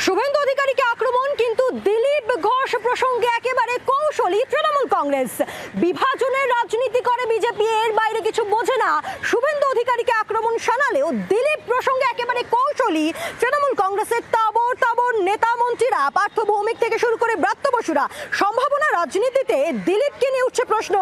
শুভেন্দু অধিকারীকে আক্রমণ, কিন্তু দিলীপ ঘোষ প্রসঙ্গে একেবারে কৌশলী তৃণমূল কংগ্রেস। বিভাজনের রাজনীতি করে বিজেপি, এর বাইরে কিছু বোঝে না। শুভেন্দু অধিকারীকে আক্রমণ শানালেও দিলীপ প্রসঙ্গে একেবারে কৌশলী তৃণমূল কংগ্রেসের তাবড় তাবড় নেতা মন্ত্রীরা, পার্থ ভৌমিক থেকে শুরু করে ব্রাত্য বসুরা। সম্ভাবনা রাজনীতিতে দিলীপকে নিয়ে উঠছে প্রশ্ন,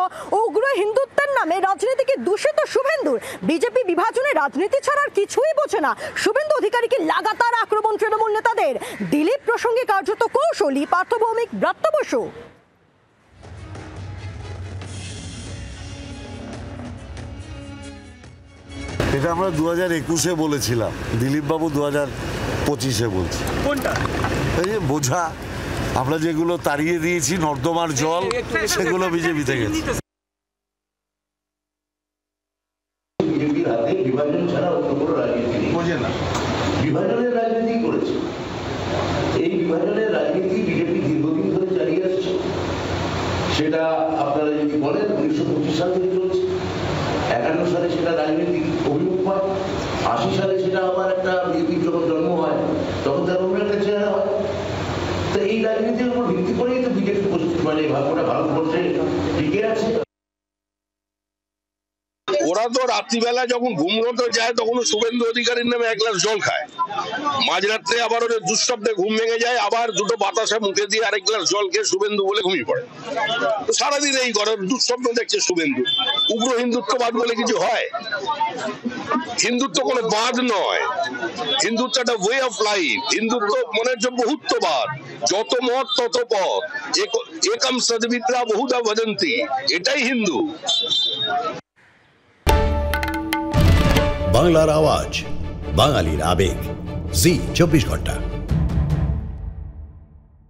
উগ্র হিন্দুত্বের নামে রাজনীতিকে দূষিত শুভেন্দুর। বিজেপি বিভাজনের রাজনীতি ছাড়ার কিছুই বোঝে না। শুভেন্দু অধিকারীকে লাগাতার আক্রমণ তৃণমূল নেতাদের। দিলীপ প্রসঙ্গে কার্যত কৌশলী পার্থ ভৌমিক, ব্রাত্য বসু। এটা আমরা 2021-এ বলেছিলাম, দিলীপ বাবু 2025-এ বলছি। কোনটা? এই যে বোঝা, আমরা যেগুলো তাড়িয়ে দিয়েছি নর্দমার জল, সেগুলো বিজেপি থেকে। বিজেপির হাতে বিভাজন ছাড়া অন্য কোনো রাজনীতি নেই। বোঝে না, বিভাজনের রাজনীতি করেছে। এই বিভাজনের রাজনীতি বিজেপি দীর্ঘদিন ধরে চালিয়ে আসছে। সেটা আপনারা যদি বলেন 1925 সাল থেকে চলছে। 51 সালে সেটা রাজনৈতিক অভিমুখ হয়। 80 সালে সেটা আবার একটা বিজেপির যখন জন্ম হয় তখন তার অন্য একটা চেহারা হয়। তো এই রাজনীতির উপর ভিত্তি করেই তো বিজেপি মানে ভাগ্যটা ভারতবর্ষে টিকে আছে। ওরা তো রাত্রিবেলা যখন ঘুমোতে যায় তখন শুভেন্দু অধিকারীর নামে 1 গ্লাস জল খায়, মাঝরাত্রে আবার ওদের দুঃস্বপ্নে ঘুম ভেঙে যায়, আবার দুটো বাতাসা মুখে দিয়ে আরেক গ্লাস জল খেয়ে শুভেন্দু বলে ঘুমিয়ে পড়ে। সারাদিন এই ঘরে দুঃস্বপ্ন দেখছে শুভেন্দু। উগ্র হিন্দুত্ববাদ বলে কিছু হয়? হিন্দুত্ব কোনো বাদ নয়, হিন্দুত্ব একটা ওয়ে অফ লাইফ। হিন্দুত্ব মনে হচ্ছে বহুত্ববাদ, যত মত তত পথ, একম সদ্বিপ্রা বহুধা ভজন্তি, এটাই হিন্দু। বাংলার আওয়াজ, বাঙালির আবেগ, জি 24 ঘন্টা।